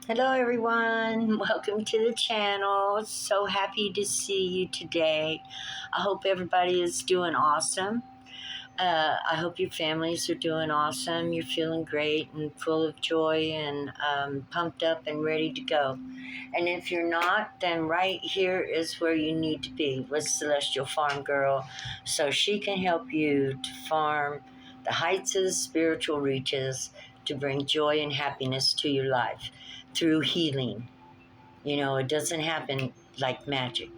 Hello, everyone. Welcome to the channel. So happy to see you today. I hope everybody is doing awesome. I hope your families are doing awesome. You're feeling great and full of joy and pumped up and ready to go. And if you're not, then right here is where you need to be with Celestial Farm Girl so she can help you to farm the heights of the spiritual reaches to bring joy and happiness to your life through healing. You know, it doesn't happen like magic.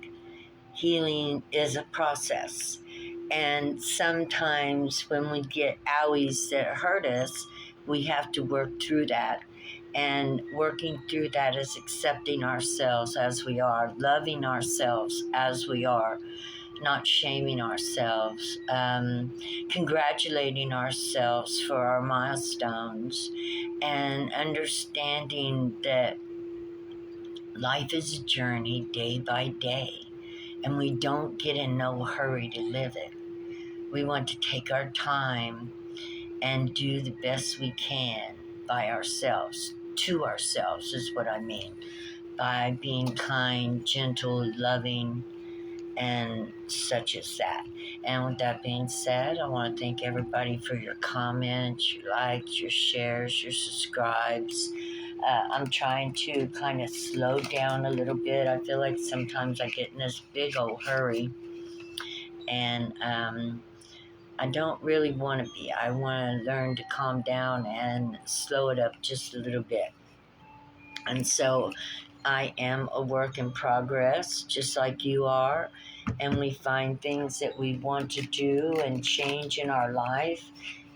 Healing is a process. And sometimes when we get owies that hurt us, we have to work through that. And working through that is accepting ourselves as we are, loving ourselves as we are, not shaming ourselves, congratulating ourselves for our milestones, and understanding that life is a journey day by day, and we don't get in no hurry to live it. We want to take our time and do the best we can by ourselves, to ourselves is what I mean, by being kind, gentle, loving, and such as that. And with that being said, I want to thank everybody for your comments, your likes, your shares, your subscribes. I'm trying to kind of slow down a little bit. I feel like sometimes I get in this big old hurry, and I don't really want to be. I want to learn to calm down and slow it up just a little bit. And so I am a work in progress, just like you are. And we find things that we want to do and change in our life.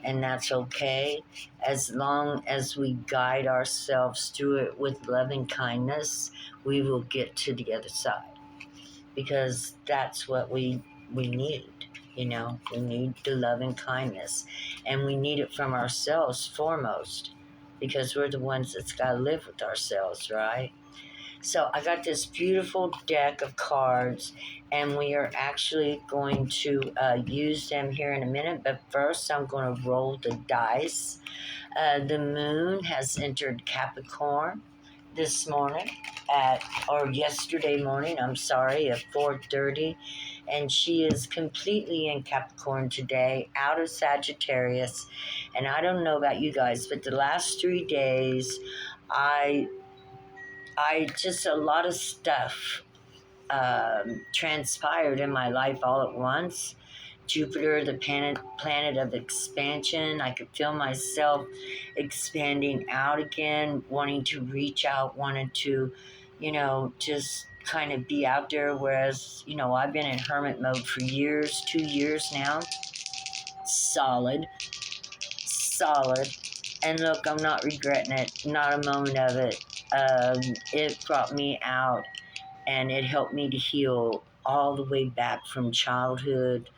And that's okay, as long as we guide ourselves through it with loving kindness. We will get to the other side, because that's what we need. You know, we need the love and kindness, and we need it from ourselves foremost, because we're the ones that's got to live with ourselves, right? So I got this beautiful deck of cards, and we are actually going to use them here in a minute. But first, I'm going to roll the dice. The moon has entered Capricorn this morning or yesterday morning, I'm sorry, at 4:30, and she is completely in Capricorn today, out of Sagittarius. And I don't know about you guys, but the last 3 days, I just a lot of stuff transpired in my life all at once. Jupiter, the planet of expansion. I could feel myself expanding out again, wanting to reach out, wanting to, just kind of be out there. Whereas, I've been in hermit mode for years, 2 years now. Solid, solid. And look, I'm not regretting it, not a moment of it. It brought me out, and it helped me to heal all the way back from childhood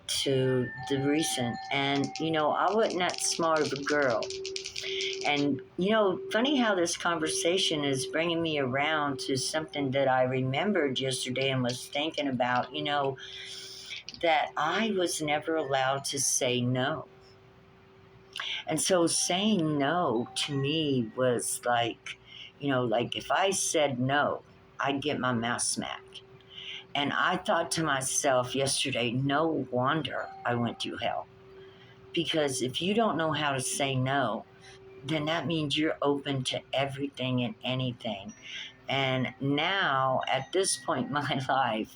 to the recent. And I wasn't that smart of a girl. And funny how this conversation is bringing me around to something that I remembered yesterday and was thinking about, that I was never allowed to say no. And so saying no to me was like, like if I said no, I'd get my mouth smacked. And I thought to myself yesterday, no wonder I went through hell. Because if you don't know how to say no, then that means you're open to everything and anything. And now, at this point in my life,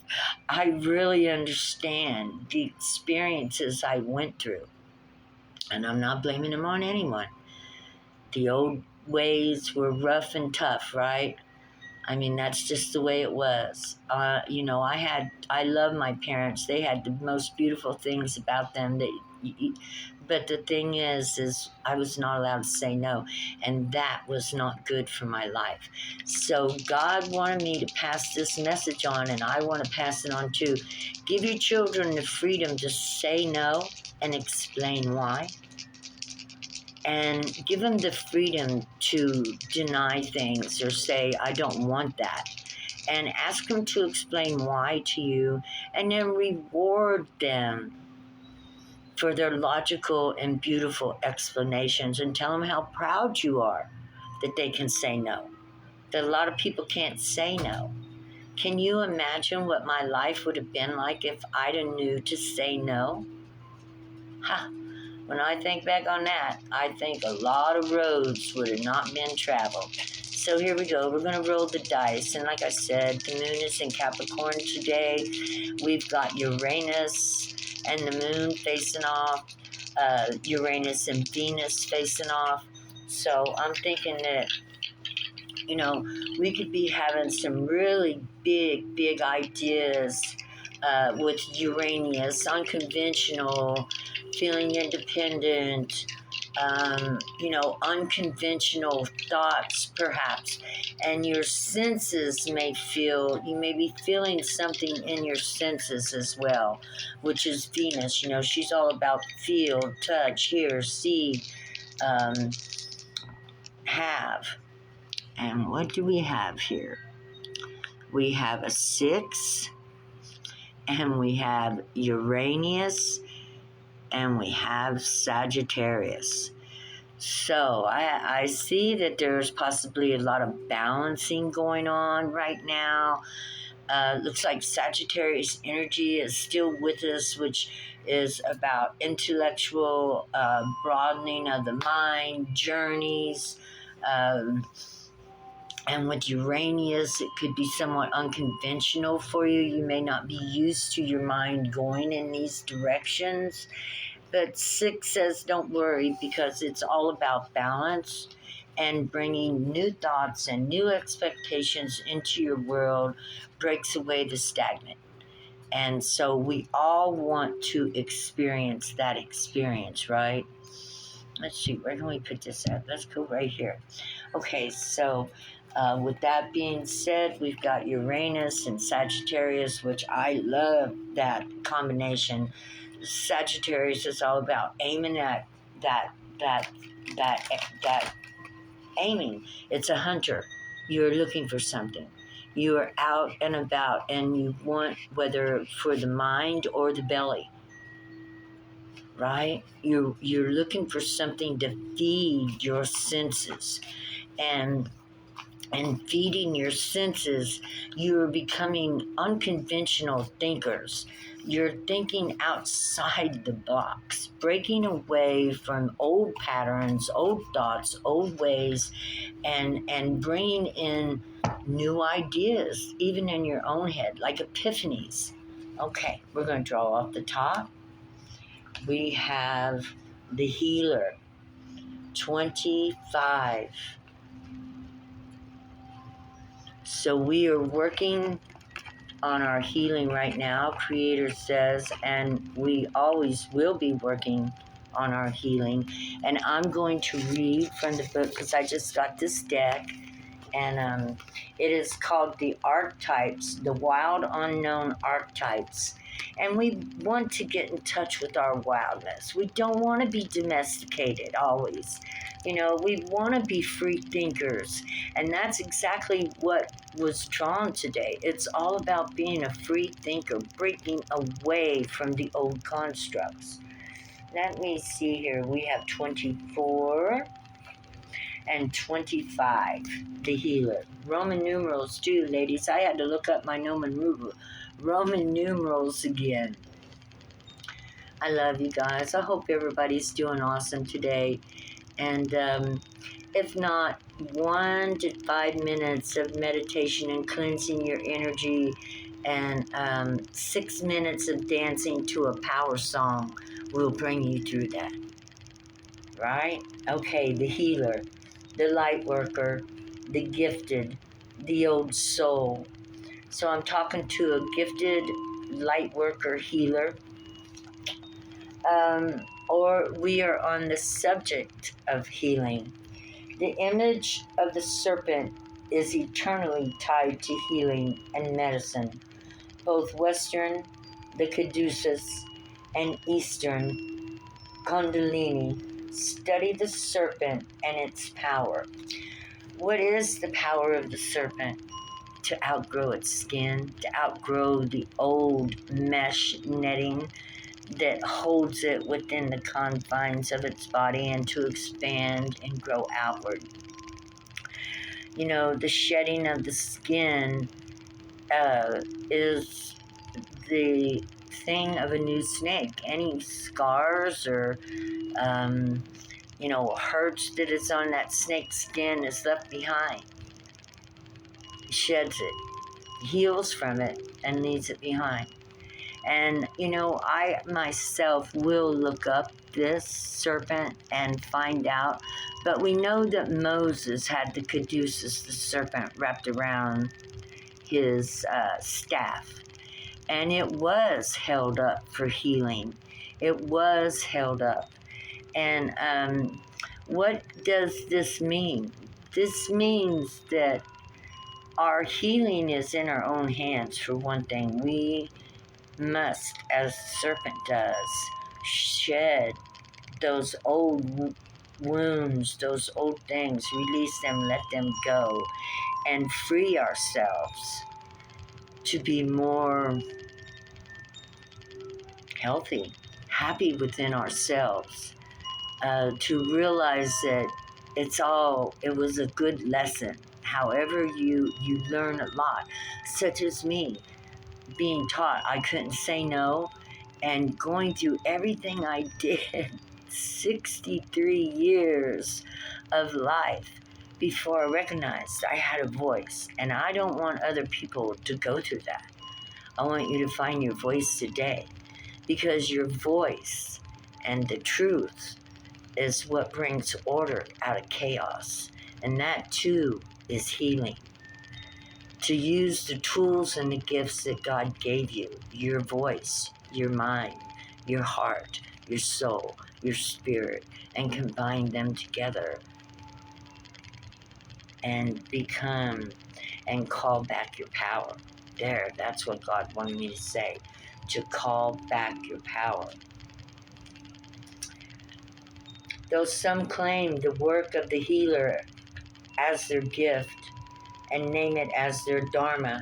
I really understand the experiences I went through. And I'm not blaming them on anyone. The old ways were rough and tough, right? I mean, that's just the way it was. I love my parents. They had the most beautiful things about them. But the thing is I was not allowed to say no, and that was not good for my life. So God wanted me to pass this message on, and I want to pass it on too. Give your children the freedom to say no and explain why. And give them the freedom to deny things or say, I don't want that. And ask them to explain why to you, and then reward them for their logical and beautiful explanations, and tell them how proud you are that they can say no. That a lot of people can't say no. Can you imagine what my life would have been like if I'd have knew to say no? Ha! When I think back on that, I think a lot of roads would have not been traveled. So here we go. We're going to roll the dice. And like I said, the moon is in Capricorn today. We've got Uranus and the moon facing off, Uranus and Venus facing off. So I'm thinking that, we could be having some really big ideas with Uranus, unconventional, feeling independent, unconventional thoughts perhaps. And your senses you may be feeling something in your senses as well, which is Venus. She's all about feel, touch, hear, see, have. And what do we have here? We have a 6, and we have Uranus, and we have Sagittarius. So I see that there's possibly a lot of balancing going on right now. Looks like Sagittarius energy is still with us, which is about intellectual broadening of the mind, journeys, and with Uranus, it could be somewhat unconventional for you. You may not be used to your mind going in these directions. But 6 says don't worry, because it's all about balance and bringing new thoughts and new expectations into your world breaks away the stagnant. And so we all want to experience that experience, right? Let's see, where can we put this at? Let's go right here. Okay, so with that being said, we've got Uranus and Sagittarius, which I love that combination. Sagittarius is all about aiming at that aiming. It's a hunter. You're looking for something. You are out and about, and you want, whether for the mind or the belly, right? You're looking for something to feed your senses, and feeding your senses, you're becoming unconventional thinkers. You're thinking outside the box, breaking away from old patterns, old thoughts, old ways, and bringing in new ideas, even in your own head, like epiphanies. Okay, we're going to draw off the top. We have the healer, 25. So we are working on our healing right now, Creator says, and we always will be working on our healing. And I'm going to read from the book, because I just got this deck, and it is called The Archetypes, The Wild Unknown Archetypes. And we want to get in touch with our wildness. We don't want to be domesticated always. We want to be free thinkers. And that's exactly what was drawn today. It's all about being a free thinker, breaking away from the old constructs. Let me see here. We have 24 and 25, the healer. Roman numerals too, ladies. I had to look up my Roman numerals again. I love you guys. I hope everybody's doing awesome today. And if not, 1 to 5 minutes of meditation and cleansing your energy, and 6 minutes of dancing to a power song will bring you through that. Right? Okay, the healer, the light worker, the gifted, the old soul. So I'm talking to a gifted light worker healer. Or we are on the subject of healing. The image of the serpent is eternally tied to healing and medicine. Both Western, the Caduceus, and Eastern, Kundalini, study the serpent and its power. What is the power of the serpent? To outgrow its skin, to outgrow the old mesh netting that holds it within the confines of its body, and to expand and grow outward. The shedding of the skin is the thing of a new snake. Any scars or, hurts that is on that snake's skin is left behind. Sheds it, heals from it, and leaves it behind. And, I myself will look up this serpent and find out. But we know that Moses had the caduceus, the serpent, wrapped around his staff. And it was held up for healing. It was held up. And what does this mean? This means that our healing is in our own hands, for one thing. We must, as the serpent does, shed those old wounds, those old things, release them, let them go, and free ourselves to be more healthy, happy within ourselves, to realize that it was a good lesson. However, you learn a lot, such as me being taught I couldn't say no and going through everything I did 63 years of life before I recognized I had a voice. And I don't want other people to go through that. I want you to find your voice today, because your voice and the truth is what brings order out of chaos. And that too is healing. To use the tools and the gifts that God gave you, your voice, your mind, your heart, your soul, your spirit, and combine them together and become and call back your power. That's what God wanted me to say, to call back your power. Though some claim the work of the healer as their gift and name it as their dharma,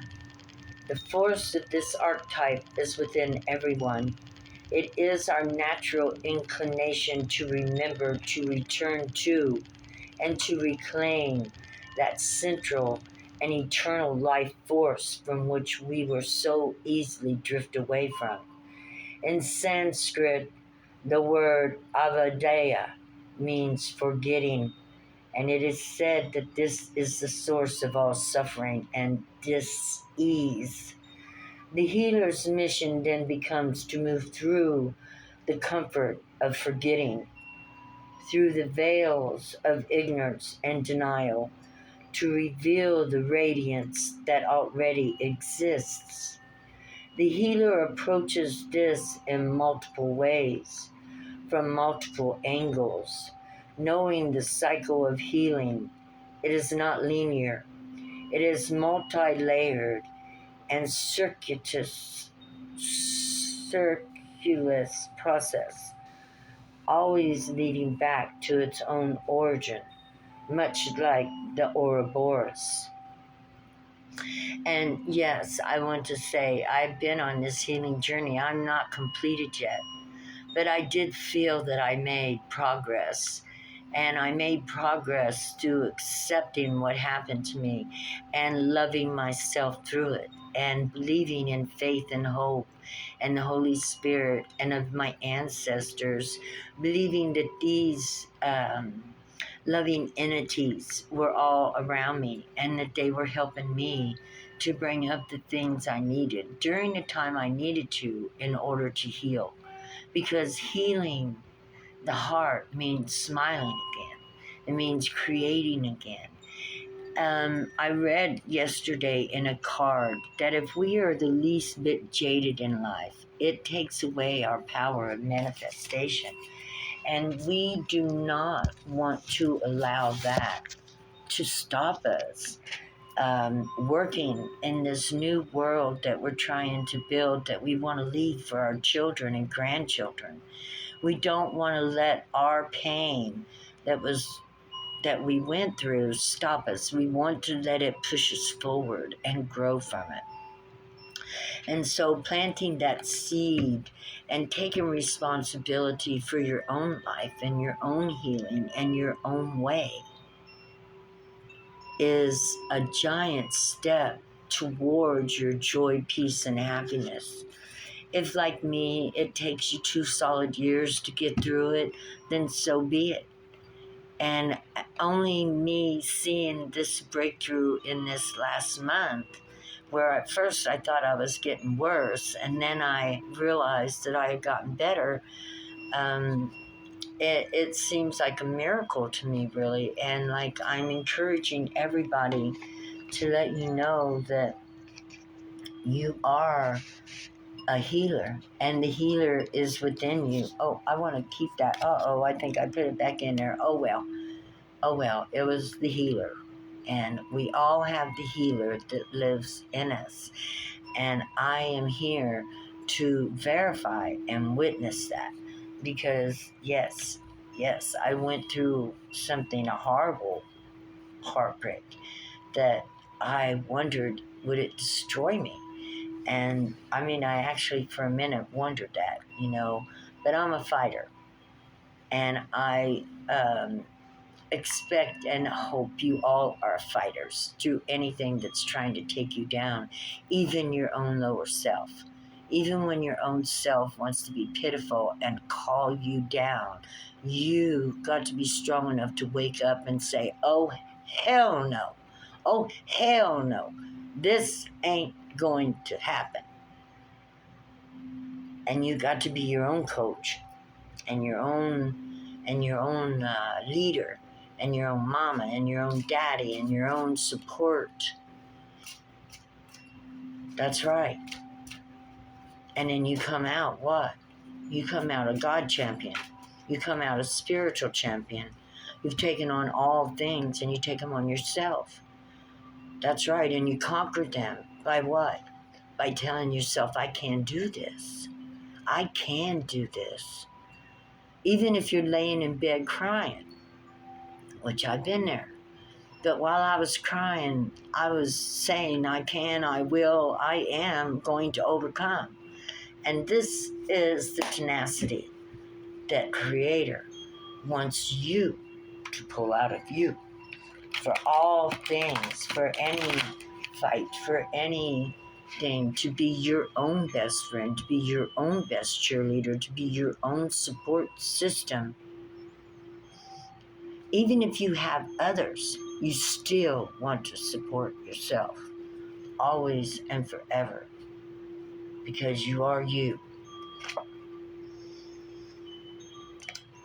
the force of this archetype is within everyone. It is our natural inclination to remember, to return to, and to reclaim that central and eternal life force from which we were so easily drift away from. In Sanskrit, the word avadaya means forgetting, and it is said that this is the source of all suffering and dis-ease. The healer's mission then becomes to move through the comfort of forgetting, through the veils of ignorance and denial, to reveal the radiance that already exists. The healer approaches this in multiple ways, from multiple angles, knowing the cycle of healing. It is not linear. It is multi-layered and circuitous process, always leading back to its own origin, much like the Ouroboros. And yes, I want to say I've been on this healing journey. I'm not completed yet, but I did feel that I made progress. And I made progress through accepting what happened to me and loving myself through it and believing in faith and hope and the Holy Spirit and of my ancestors, believing that these loving entities were all around me and that they were helping me to bring up the things I needed during the time I needed to in order to heal. Because healing the heart means smiling again. It means creating again. I read yesterday in a card that if we are the least bit jaded in life, it takes away our power of manifestation. And we do not want to allow that to stop us working in this new world that we're trying to build, that we want to leave for our children and grandchildren. We don't want to let our pain that we went through stop us. We want to let it push us forward and grow from it. And so planting that seed and taking responsibility for your own life and your own healing and your own way is a giant step towards your joy, peace, and happiness. If, like me, it takes you 2 solid years to get through it, then so be it. And only me seeing this breakthrough in this last month, where at first I thought I was getting worse, and then I realized that I had gotten better. It seems like a miracle to me, really. And like, I'm encouraging everybody to let you know that you are a healer, and the healer is within you. Oh, I want to keep that. I think I put it back in there. Oh well, it was the healer. And we all have the healer that lives in us. And I am here to verify and witness that. Because, yes, I went through something, a horrible heartbreak, that I wondered, would it destroy me? And I mean, I actually for a minute wondered that, but I'm a fighter. And I expect and hope you all are fighters through anything that's trying to take you down, even your own lower self. Even when your own self wants to be pitiful and call you down, you got to be strong enough to wake up and say, oh, hell no. Oh, hell no. This ain't going to happen. And you got to be your own coach and your own leader and your own mama and your own daddy and your own support. That's right. And then you come out what? You come out a God champion. You come out a spiritual champion. You've taken on all things and you take them on yourself. That's right. And you conquered them by what? By telling yourself, I can do this. I can do this. Even if you're laying in bed crying, which I've been there. But while I was crying, I was saying, I can, I will, I am going to overcome. And this is the tenacity that Creator wants you to pull out of you. For all things, for any fight, for anything, to be your own best friend, to be your own best cheerleader, to be your own support system. Even if you have others, you still want to support yourself, always and forever, because you are you.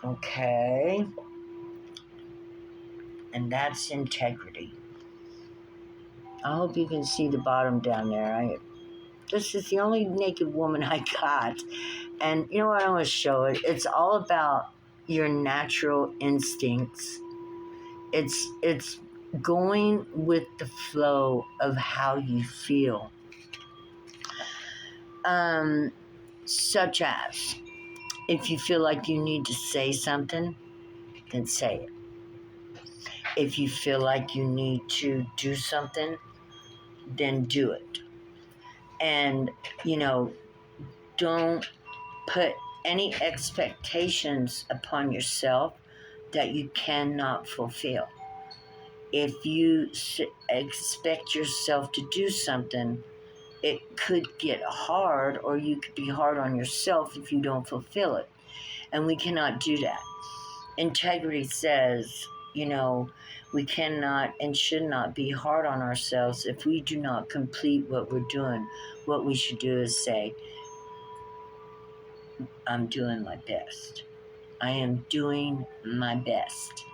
Okay? And that's integrity. I hope you can see the bottom down there. This is the only naked woman I got. And you know what? I'm going to show it. It's all about your natural instincts. It's going with the flow of how you feel. Such as, if you feel like you need to say something, then say it. If you feel like you need to do something, then do it. And, don't put any expectations upon yourself that you cannot fulfill. If you expect yourself to do something, it could get hard, or you could be hard on yourself if you don't fulfill it. And we cannot do that. Integrity says, we cannot and should not be hard on ourselves if we do not complete what we're doing. What we should do is say, I'm doing my best. I am doing my best.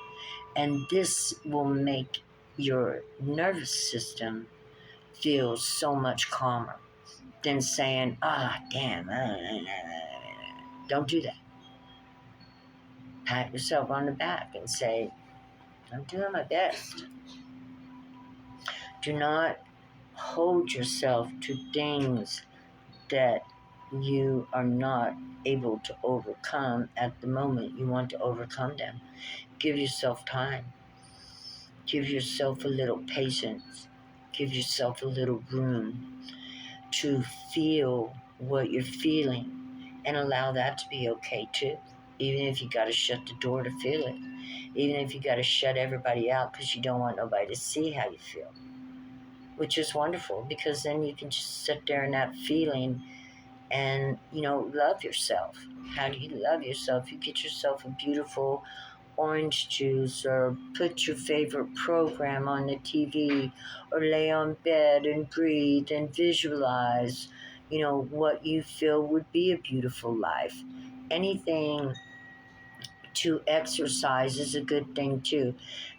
And this will make your nervous system feel so much calmer than saying, damn, don't do that. Pat yourself on the back and say, I'm doing my best. Do not hold yourself to things that you are not able to overcome at the moment you want to overcome them. Give yourself time. Give yourself a little patience. Give yourself a little room to feel what you're feeling and allow that to be okay too. even if you got to shut the door to feel it, even if you got to shut everybody out because you don't want nobody to see how you feel, which is wonderful because then you can just sit there in that feeling and, love yourself. How do you love yourself? You get yourself a beautiful orange juice, or put your favorite program on the TV, or lay on bed and breathe and visualize, what you feel would be a beautiful life. Anything to exercise is a good thing too.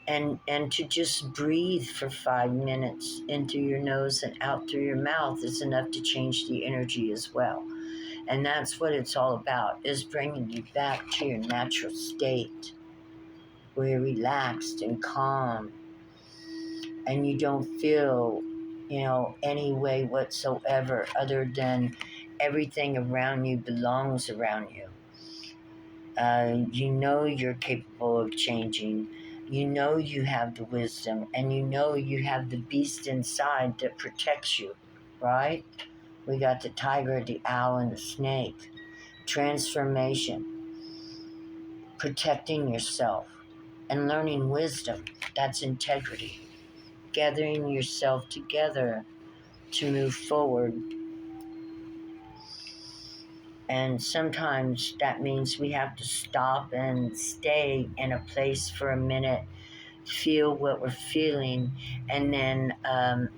And to just breathe for 5 minutes in through your nose and out through your mouth is enough to change the energy as well. And that's what it's all about, is bringing you back to your natural state where you're relaxed and calm and you don't feel, any way whatsoever other than everything around you belongs around you. You know you're capable of changing. You know you have the wisdom, and you know you have the beast inside that protects you, right? We got the tiger, the owl, and the snake. Transformation, protecting yourself, and learning wisdom. That's integrity. Gathering yourself together to move forward. And sometimes that means we have to stop and stay in a place for a minute, feel what we're feeling, and then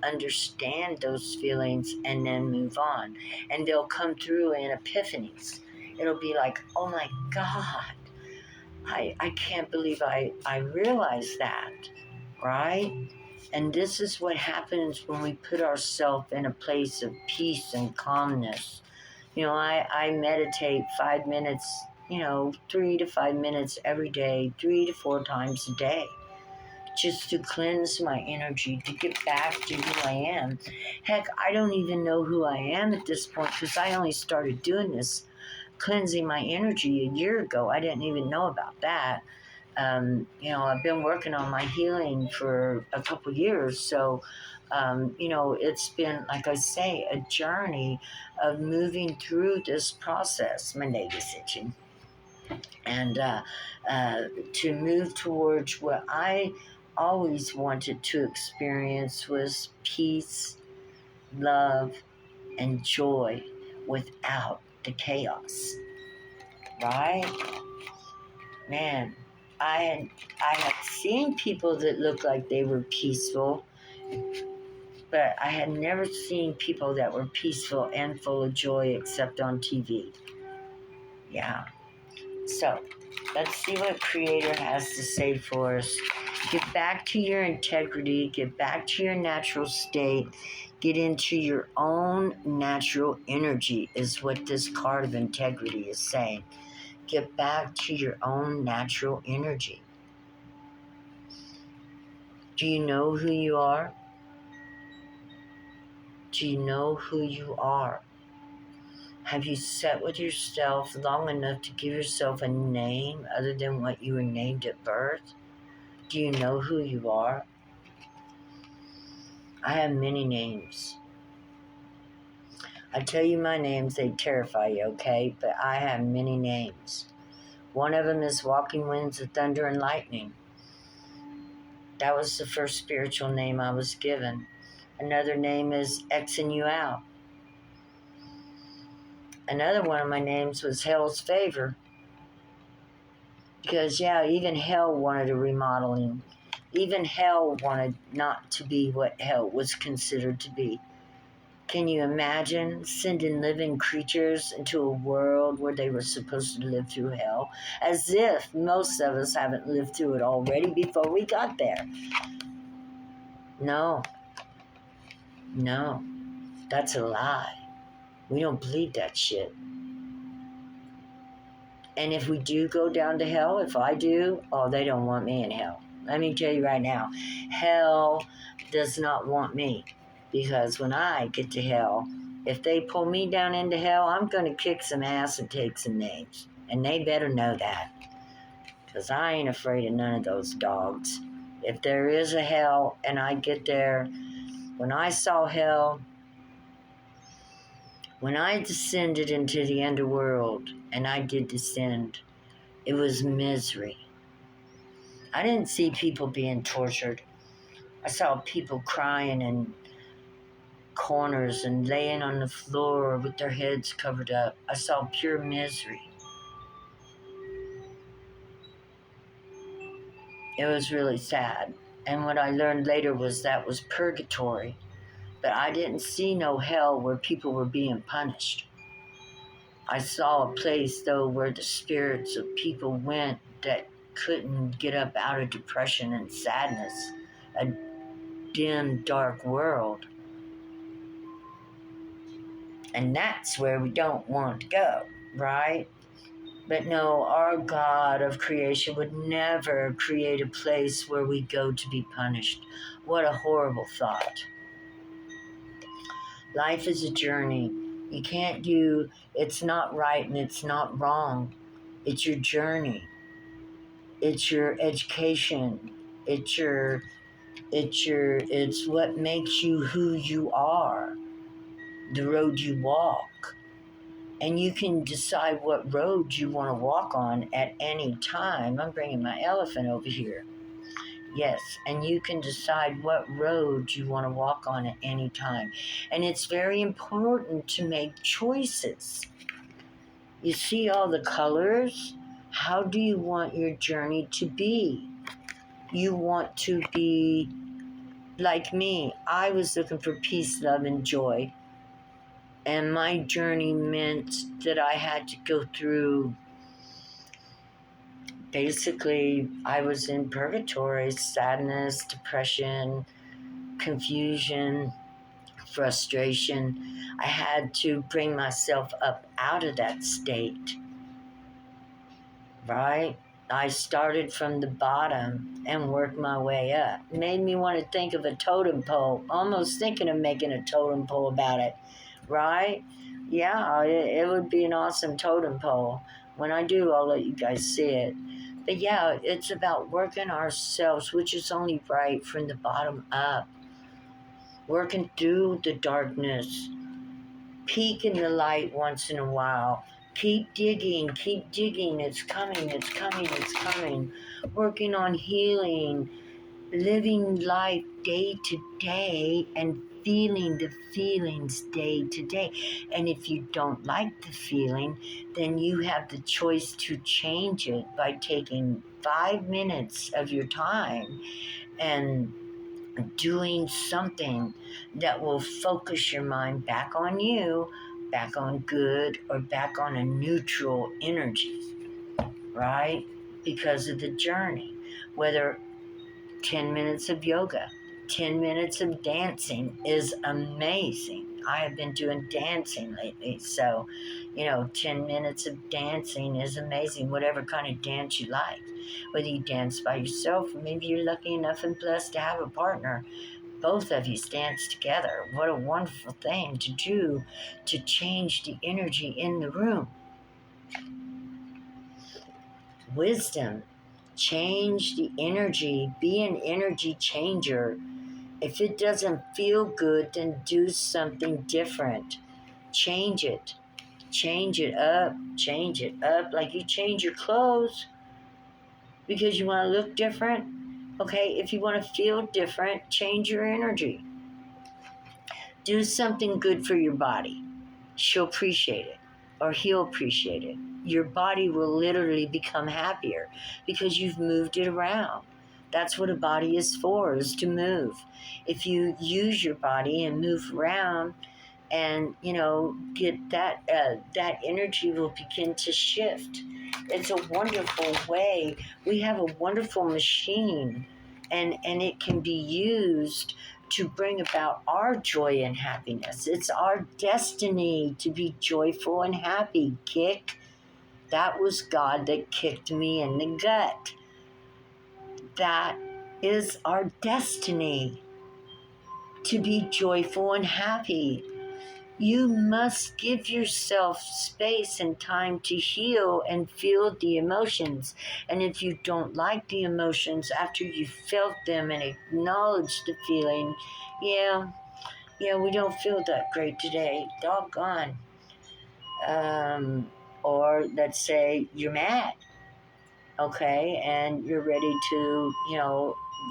understand those feelings and then move on. And they'll come through in epiphanies. It'll be like, oh my God, I can't believe I realized that, right? And this is what happens when we put ourselves in a place of peace and calmness. I meditate 5 minutes, 3 to 5 minutes every day, 3 to 4 times a day, just to cleanse my energy, to get back to who I am. Heck, I don't even know who I am at this point because I only started doing this, cleansing my energy, a year ago. I didn't even know about that. I've been working on my healing for a couple years. So, it's been, like I say, a journey of moving through this process. My leg is itching. And to move towards what I always wanted to experience was peace, love, and joy without the chaos. Right? Man, I had seen people that looked like they were peaceful, but I had never seen people that were peaceful and full of joy except on TV. Yeah. So, let's see what Creator has to say for us. Get back to your integrity, get back to your natural state, get into your own natural energy, is what this card of integrity is saying. Get back to your own natural energy. Do you know who you are? Do you know who you are? Have you sat with yourself long enough to give yourself a name other than what you were named at birth? Do you know who you are? I have many names. I tell you my names, they terrify you, okay? But I have many names. One of them is Walking Winds of Thunder and Lightning. That was the first spiritual name I was given. Another name is Xing You Out. Another one of my names was Hell's Favor. Because, even hell wanted a remodeling. Even hell wanted not to be what hell was considered to be. Can you imagine sending living creatures into a world where they were supposed to live through hell? As if most of us haven't lived through it already before we got there. No, that's a lie. We don't believe that shit. And if we do go down to hell, if I do, they don't want me in hell. Let me tell you right now, hell does not want me. Because when I get to hell, if they pull me down into hell, I'm going to kick some ass and take some names. And they better know that. Because I ain't afraid of none of those dogs. If there is a hell and I get there, when I saw hell, when I descended into the underworld, and I did descend, It was misery. I didn't see people being tortured. I saw people crying in corners and laying on the floor with their heads covered up. I saw pure misery. It was really sad. And what I learned later was that was purgatory. But I didn't see no hell where people were being punished. I saw a place, though, where the spirits of people went that couldn't get up out of depression and sadness, a dim, dark world. And that's where we don't want to go, right? But no, our God of creation would never create a place where we go to be punished. What a horrible thought. Life is a journey. You can't do, it's not right and it's not wrong. It's your journey. It's your education. It's what makes you who you are. The road you walk. And you can decide what road you want to walk on at any time. I'm bringing my elephant over here. Yes, and you can decide what road you want to walk on at any time. And it's very important to make choices. You see all the colors? How do you want your journey to be? You want to be like me. I was looking for peace, love, and joy. And my journey meant that I had to go through, basically, I was in purgatory, sadness, depression, confusion, frustration. I had to bring myself up out of that state, right? I started from the bottom and worked my way up. It made me want to think of a totem pole, almost thinking of making a totem pole about it, right? Yeah, it would be an awesome totem pole. When I do, I'll let you guys see it. But yeah, it's about working ourselves, which is only right, from the bottom up. Working through the darkness, peek in the light once in a while. Keep digging, it's coming, it's coming, it's coming. Working on healing, living life day to day and feeling the feelings day to day. And if you don't like the feeling, then you have the choice to change it by taking 5 minutes of your time and doing something that will focus your mind back on you, back on good, or back on a neutral energy, right? Because of the journey. Whether 10 minutes of yoga, 10 minutes of dancing is amazing. I have been doing dancing lately, so 10 minutes of dancing is amazing, whatever kind of dance you like. Whether you dance by yourself, or maybe you're lucky enough and blessed to have a partner. Both of you dance together. What a wonderful thing to do to change the energy in the room. Wisdom. Change the energy. Be an energy changer. If it doesn't feel good, then do something different. Change it. Change it up. Change it up. Like you change your clothes because you want to look different. Okay, if you want to feel different, change your energy. Do something good for your body. She'll appreciate it, or he'll appreciate it. Your body will literally become happier because you've moved it around. That's what a body is for, is to move. If you use your body and move around and, get that energy will begin to shift. It's a wonderful way. We have a wonderful machine, and it can be used to bring about our joy and happiness. It's our destiny to be joyful and happy. Kick. That was God that kicked me in the gut. That is our destiny, to be joyful and happy. You must give yourself space and time to heal and feel the emotions. And if you don't like the emotions after you've felt them and acknowledged the feeling, yeah, we don't feel that great today. Doggone. Or let's say you're mad. okay, and you're ready to,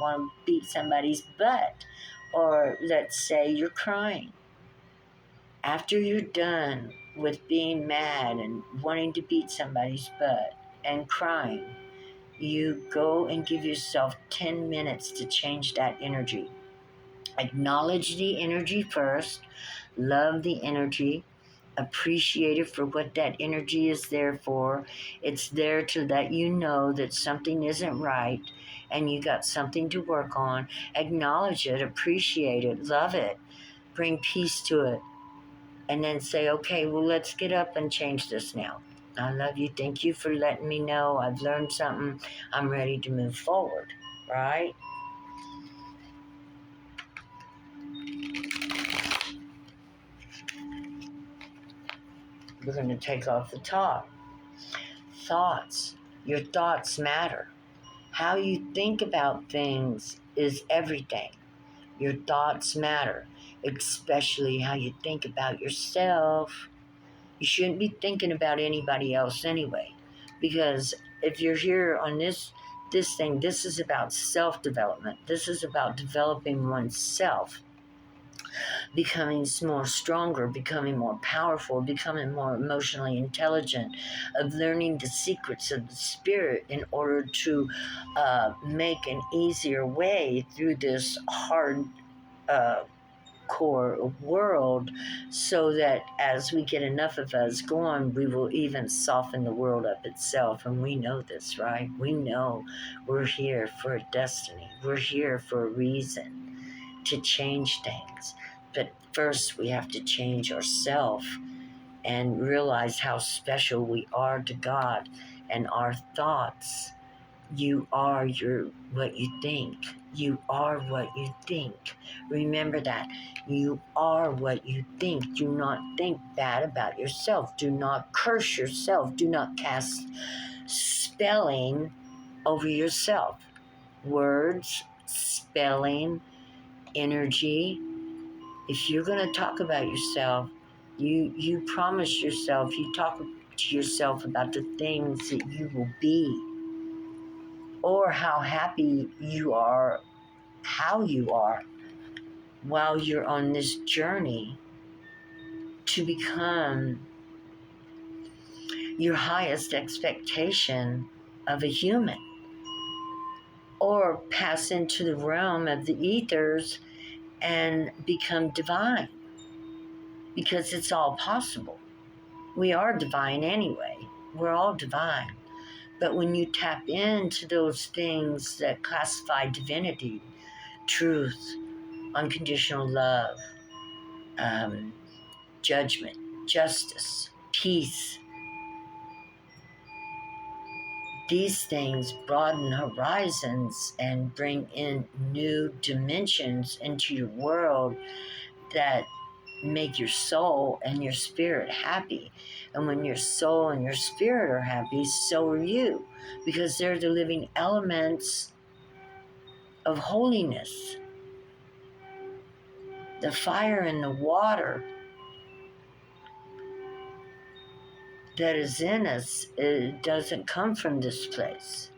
want to beat somebody's butt. Or let's say you're crying. After you're done with being mad and wanting to beat somebody's butt and crying, you go and give yourself 10 minutes to change that energy. Acknowledge the energy first, love the energy, appreciate it for what that energy is there for. It's there to let you know that something isn't right and you got something to work on. Acknowledge it, appreciate it, love it, bring peace to it, and then say, okay, well, let's get up and change this now. I love you. Thank you for letting me know. I've learned something. I'm ready to move forward, right? We're going to take off the top. Thoughts. Your thoughts matter. How you think about things is everything. Your thoughts matter, especially how you think about yourself. You shouldn't be thinking about anybody else anyway, because if you're here on this thing, this is about self-development. This is about developing oneself, becoming more stronger, becoming more powerful, becoming more emotionally intelligent, of learning the secrets of the spirit in order to make an easier way through this hard uh, core world, so that as we get enough of us going, we will even soften the world up itself. And we know this, right? We know we're here for a destiny. We're here for a reason to change things. But first, we have to change ourselves and realize how special we are to God and our thoughts. You are what you think. You are what you think. Remember that. You are what you think. Do not think bad about yourself. Do not curse yourself. Do not cast spelling over yourself. Words, spelling, energy. If you're going to talk about yourself, you promise yourself, you talk to yourself about the things that you will be, or how happy you are, how you are, while you're on this journey to become your highest expectation of a human, or pass into the realm of the ethers and become divine, because it's all possible. We are divine anyway. We're all divine. But when you tap into those things that classify divinity, truth, unconditional love, judgment, justice, peace, these things broaden horizons and bring in new dimensions into your world that make your soul and your spirit happy. And when your soul and your spirit are happy, so are you, because they're the living elements of holiness. The fire and the water that is in us, it doesn't come from this place.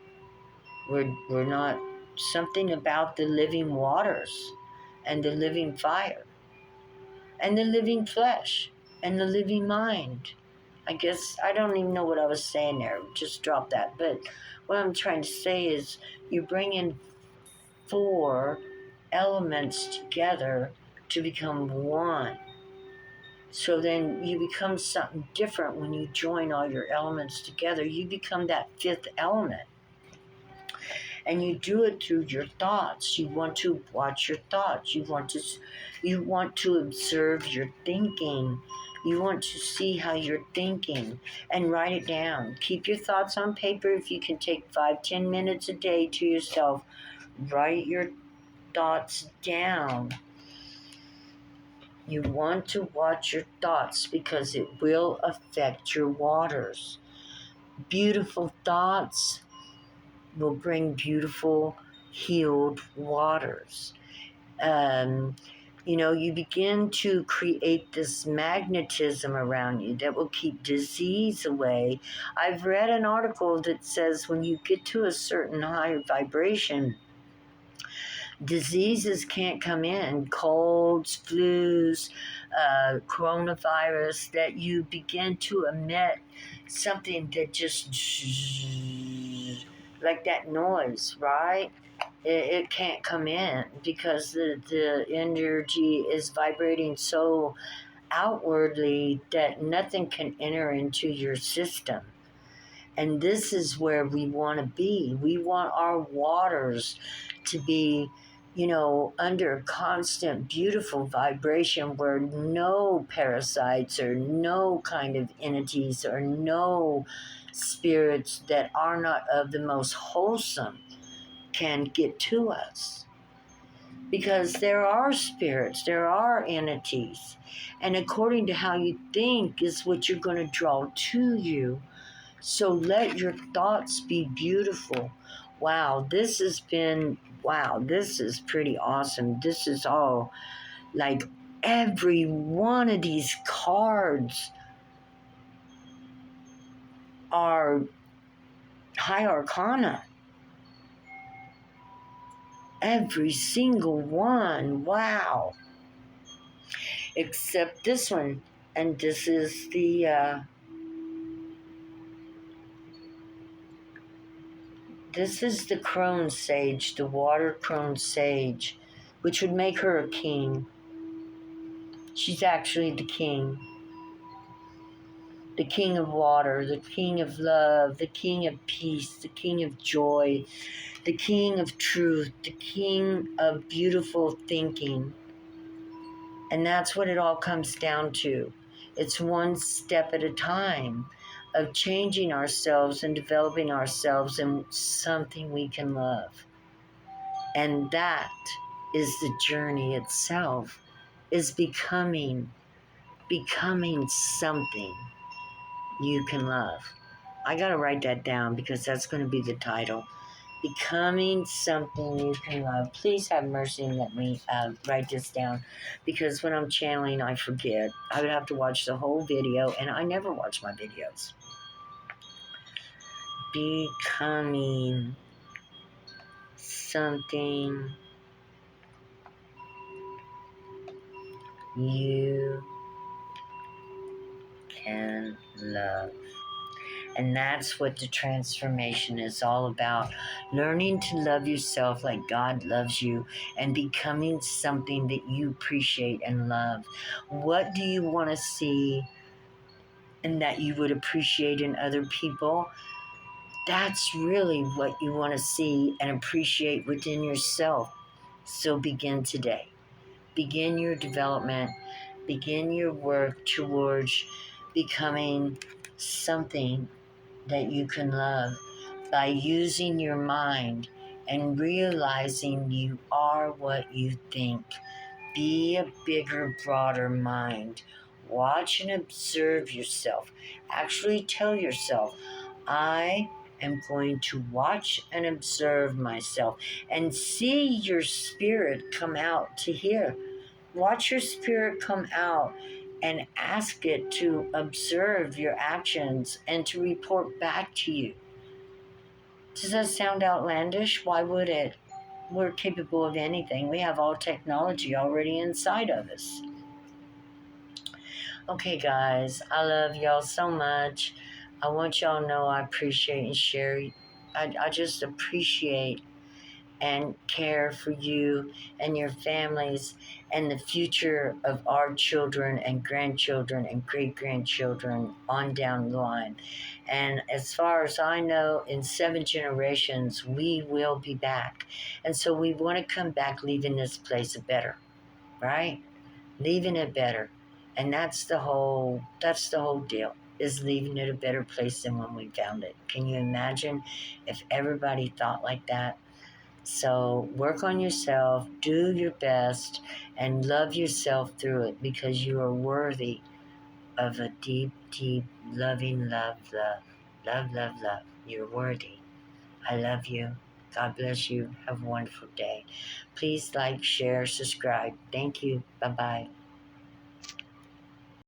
We're not, something about the living waters and the living fire and the living flesh and the living mind. I guess I don't even know what I was saying there. Just drop that. But what I'm trying to say is you bring in 4 elements together to become one. So then you become something different when you join all your elements together. You become that 5th element. And you do it through your thoughts. You want to watch your thoughts. You want to observe your thinking. You want to see how you're thinking and write it down. Keep your thoughts on paper. If you can take 5-10 minutes a day to yourself, write your thoughts down. You want to watch your thoughts because it will affect your waters. Beautiful thoughts will bring beautiful, healed waters. You begin to create this magnetism around you that will keep disease away. I've read an article that says when you get to a certain higher vibration, diseases can't come in, colds, flus, coronavirus, that you begin to emit something that just like that noise, right? It can't come in because the energy is vibrating so outwardly that nothing can enter into your system. And this is where we want to be. We want our waters to be, under constant, beautiful vibration where no parasites or no kind of entities or no spirits that are not of the most wholesome can get to us. Because there are spirits, there are entities. And according to how you think is what you're going to draw to you. So let your thoughts be beautiful. Wow, this is pretty awesome. This is all like every one of these cards are high arcana. Every single one. Wow. Except this one. And this is the crone sage, the water crone sage, which would make her a king. She's actually the king of water, the king of love, the king of peace, the king of joy, the king of truth, the king of beautiful thinking. And that's what it all comes down to. It's one step at a time of changing ourselves and developing ourselves in something we can love. And that is the journey itself, is becoming something you can love. I gotta write that down because that's going to be the title. Becoming something you can love. Please have mercy and let me write this down, because when I'm channeling, I forget. I would have to watch the whole video, and I never watch my videos. Becoming something you can love. And that's what the transformation is all about. Learning to love yourself like God loves you and becoming something that you appreciate and love. What do you want to see and that you would appreciate in other people? That's really what you want to see and appreciate within yourself. So begin today. Begin your development. Begin your work towards becoming something that you can love by using your mind and realizing you are what you think. Be a bigger, broader mind. Watch and observe yourself. Actually tell yourself, I am going to watch and observe myself and see your spirit come out to here. Watch your spirit come out and ask it to observe your actions and to report back to you. Does that sound outlandish? Why would it? We're capable of anything. We have all technology already inside of us. Okay, guys, I love y'all so much. I want y'all to know I appreciate and share. I just appreciate and care for you and your families and the future of our children and grandchildren and great-grandchildren on down the line. And as far as I know, in 7 generations, we will be back. And so we want to come back leaving this place better, right? Leaving it better. And that's the whole deal, is leaving it a better place than when we found it. Can you imagine if everybody thought like that? So work on yourself, do your best, and love yourself through it, because you are worthy of a deep, deep, loving love, love, love, love, love. You're worthy. I love you. God bless you. Have a wonderful day. Please like, share, subscribe. Thank you. Bye bye.